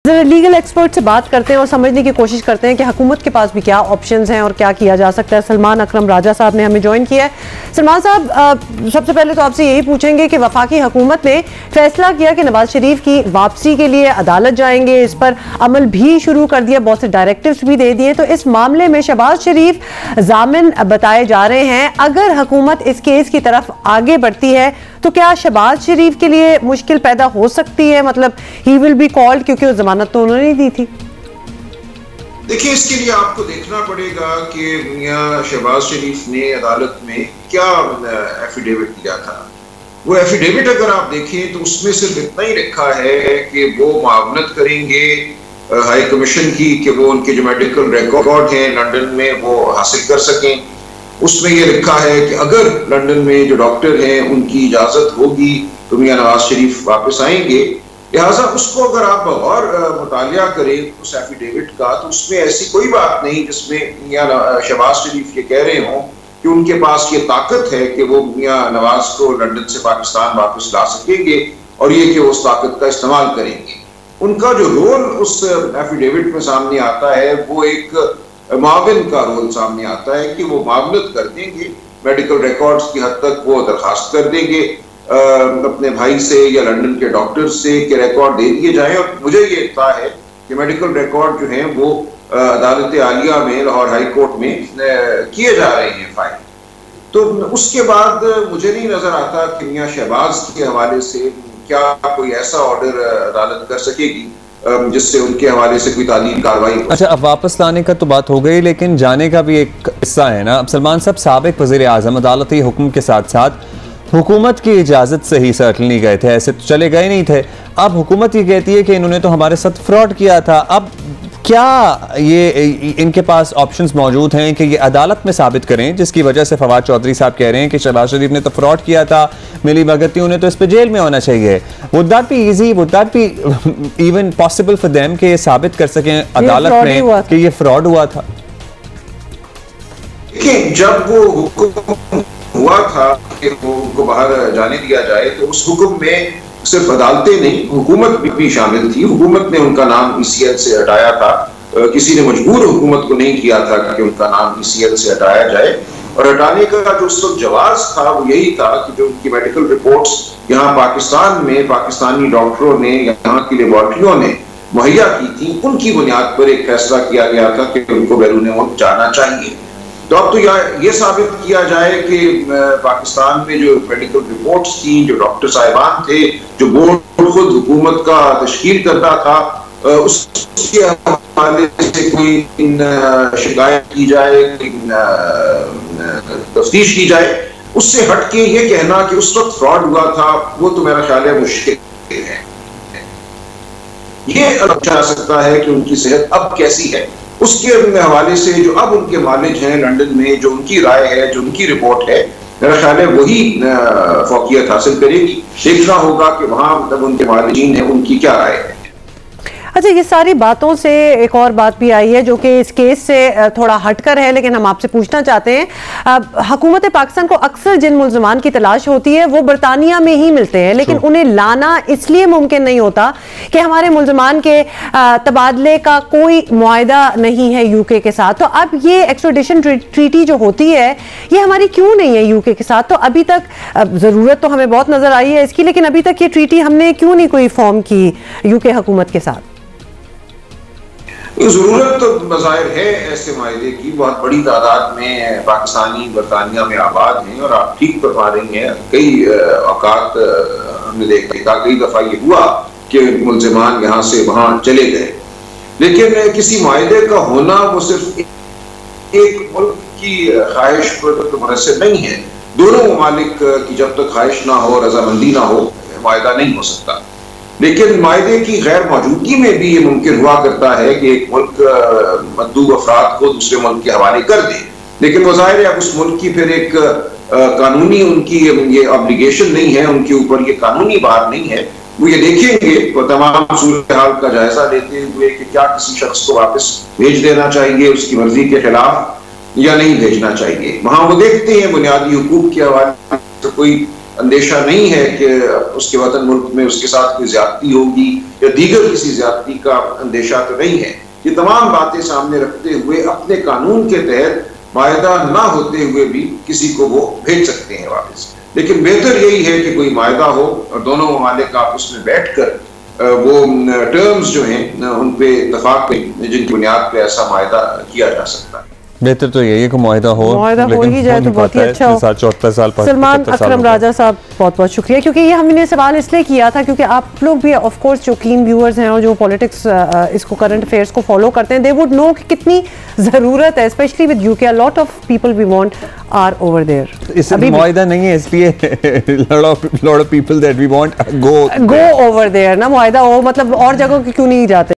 जरा legal expert से बात करते हैं और समझने की कोशिश करते हैं कि हुकूमत के पास भी क्या ऑप्शंस हैं और क्या किया जा सकता है। सलमान अकरम राजा साहब ने हमें ज्वाइन किया है। सलमान साहब, सबसे पहले तो आपसे यही पूछेंगे कि वफाकी हुकूमत ने फैसला किया कि नवाज शरीफ की वापसी के लिए अदालत जाएंगे, इस पर अमल भी शुरू कर दिया, बहुत से डायरेक्टिव्स भी दे दिए। तो इस मामले में शहबाज शरीफ जामिन बताए जा रहे हैं। अगर हुकूमत इस केस की तरफ आगे बढ़ती है तो क्या शहबाज शरीफ के लिए मुश्किल पैदा हो सकती है? मतलब ही विल बी कॉल्ड, क्योंकि वो जमानत तो उन्होंने दी थी। देखिए, इसके लिए आपको देखना पड़ेगा कि मियां शहबाज शरीफ ने अदालत में क्या एफिडेविट दिया था। वो एफिडेविट अगर आप देखें तो उसमें सिर्फ इतना ही लिखा है कि वो मावनत करेंगे हाई कमीशन की कि वो उनके जो मेडिकल रिकॉर्ड हैं लंदन में वो हासिल कर सकें। उसमें ये लिखा है कि अगर लंदन में जो डॉक्टर हैं उनकी इजाजत होगी तो मियां नवाज शरीफ वापस आएंगे। लिहाजा उसको अगर आप और मुतालिया करें उस एफिडेविट का, तो उसमें ऐसी कोई बात नहीं जिसमें मियां शहबाज शरीफ ये कह रहे हों कि उनके पास ये ताकत है कि वो मियां नवाज को लंदन से पाकिस्तान वापस ला सकेंगे और ये कि वो उस ताकत का इस्तेमाल करेंगे। उनका जो रोल उस एफिडेविट में सामने आता है वो एक माविन का रोल सामने आता है कि वो मावनत कर देंगे, मेडिकल रिकॉर्ड्स की हद तक वो दरखास्त कर देंगे अपने भाई से या लंदन के डॉक्टर से कि रिकॉर्ड दे दिए जाएं। और मुझे ये इत्तला है कि मेडिकल रिकॉर्ड जो हैं वो अदालत आलिया में लाहौर हाई कोर्ट में किए जा रहे हैं फाइल। तो उसके बाद मुझे नहीं नजर आता कि मियां शहबाज के हवाले से क्या कोई ऐसा ऑर्डर अदालत कर सकेगी जिससे उनके हवाले से कोई तालीम कार्रवाई। अच्छा, अब वापस लाने का तो बात हो गई, लेकिन जाने का भी एक हिस्सा है ना। अब सलमान साहब, साबिक वज़ीर आज़म अदालती हुक्म के साथ साथ हुकूमत की इजाज़त से ही सर्टनली गए थे, ऐसे तो चले गए नहीं थे। अब हुकूमत ये कहती है कि इन्होंने तो हमारे साथ फ्रॉड किया था। अब क्या ये इनके पास ऑप्शंस मौजूद हैं कि ये अदालत में साबित करें, जिसकी वजह से फवाद चौधरी साहब कह रहे हैं कि शहबाज शरीफ ने तो फ्रॉड किया था, मिली भगत उन्हें तो इस पर जेल में होना चाहिए। Would that be easy, would that be even possible for them कि ये साबित कर सकें अदालत में कि ये फ्रॉड हुआ था? देखिए, जब वो हुक्म हुआ था कि वो उनको बाहर जाने दिया जाए तो उस हुक्म में सिर्फ अदालतें नहीं, हुकूमत भी शामिल थी। हुकूमत ने उनका नाम ECL से हटाया था, किसी ने मजबूर हुकूमत को नहीं किया था कि उनका नाम ECL से हटाया जाए। और हटाने का जो उस वक्त जवाब था वो यही था कि जो उनकी मेडिकल रिपोर्ट्स यहाँ पाकिस्तान में पाकिस्तानी डॉक्टरों ने, यहाँ की लेबॉर्ट्रियों ने मुहैया की थी, उनकी बुनियाद पर एक फैसला किया गया था कि उनको बैरून मुल्क जाना चाहिए। तो अब तो ये साबित किया जाए कि पाकिस्तान में जो मेडिकल रिपोर्ट्स थी, जो डॉक्टर साहिबान थे, जो बोर्ड खुद हुकूमत का तश्कील करता था, उसके हवाले से कोई शिकायत की जाए, तफ्तीश की जाए। उससे हटके ये कहना कि उस वक्त फ्रॉड हुआ था, वो तो मेरा ख्याल है मुश्किल है। ये जा सकता है कि उनकी सेहत अब कैसी है, उसके हवाले से जो अब उनके मालिक हैं लंदन में, जो उनकी राय है, जो उनकी रिपोर्ट है, मेरा ख्याल है वही फौकियत हासिल करेगी। देखना होगा कि वहाँ मतलब उनके मालिकीन हैं, उनकी क्या राय है। अच्छा, ये सारी बातों से एक और बात भी आई है जो कि इस केस से थोड़ा हटकर है, लेकिन हम आपसे पूछना चाहते हैं। हुकूमत पाकिस्तान को अक्सर जिन मुल्ज़मान की तलाश होती है वो बरतानिया में ही मिलते हैं, लेकिन उन्हें लाना इसलिए मुमकिन नहीं होता कि हमारे मुल्ज़मान के तबादले का कोई मुआहदा नहीं है यूके के साथ। तो अब ये एक्स्ट्राडिशन ट्रीटी जो होती है ये हमारी क्यों नहीं है यूके के साथ? तो अभी तक ज़रूरत तो हमें बहुत नज़र आई है इसकी, लेकिन अभी तक ये ट्रीटी हमने क्यों नहीं कोई फॉर्म की यूके हुकूमत के साथ? जरूरत तो बज़ाहिर है ऐसे मायदे की। बहुत बड़ी तादाद में पाकिस्तानी बरतानिया में आबाद हैं और आप ठीक फरमा रही हैं, कई औकात हमने देखा, कई दफा ये हुआ कि मुल्ज़िमान यहाँ से वहाँ चले गए। लेकिन किसी मायदे का होना वो सिर्फ एक मुल्क की ख्वाहिश पर तो मुनहसर नहीं है। दोनों ममालिक की जब तक ख्वाहिश ना हो, रजामंदी ना हो, मायदा नहीं हो सकता। लेकिन मायदे की गैर मौजूदगी में भी ये मुमकिन हुआ करता है कि एक मुल्क मददूब अफराद को दूसरे मुल्क के हवाले कर दे, लेकिन वो ज़ाहिर है अब उस मुल्क की फिर एक कानूनी उनकी ये ऑब्लिगेशन नहीं है, उनके ऊपर ये कानूनी बात नहीं है। वो ये देखेंगे, वो तमाम सूरत हाल का जायजा लेते हुए कि क्या किसी शख्स को वापस भेज देना चाहिए उसकी मर्जी के खिलाफ या नहीं भेजना चाहिए। वहाँ वो देखते हैं बुनियादी हुकूक के हवाले से कोई अंदेशा नहीं है कि उसके वतन मुल्क में उसके साथ कोई ज्यादती होगी या दीगर किसी ज्यादती का अंदेशा तो नहीं है। ये तमाम बातें सामने रखते हुए अपने कानून के तहत मायदा ना होते हुए भी किसी को वो भेज सकते हैं वापस। लेकिन बेहतर यही है कि कोई मायदा हो और दोनों ममालिक आपस में बैठकर वो टर्म्स जो हैं उन पे इत्तफाक पे जिनकी बुनियाद पे ऐसा मायदा किया जा सकता है। बेहतर तो यही है कि मुआहिदा हो ही जाए तो बहुत ही अच्छा हो। 74 साल सलमान अकरम राजा साहब बहुत बहुत शुक्रिया, क्योंकि ये हमने सवाल इसलिए किया था क्योंकि आप लोग भी ऑफ कोर्स जो कीन व्यूअर्स हैं और जो पॉलिटिक्स इसको करंट अफेयर्स को फॉलो करते हैं, दे वुड नो कि कितनी ज़रूरत है, specially with UK. A lot of people we want are over there. इसलिए मुआहिदा नहीं है, इसलिए lot of people that we want go over there ना, मुआहिदा हो मतलब और जगहों की क्यों नहीं जाते।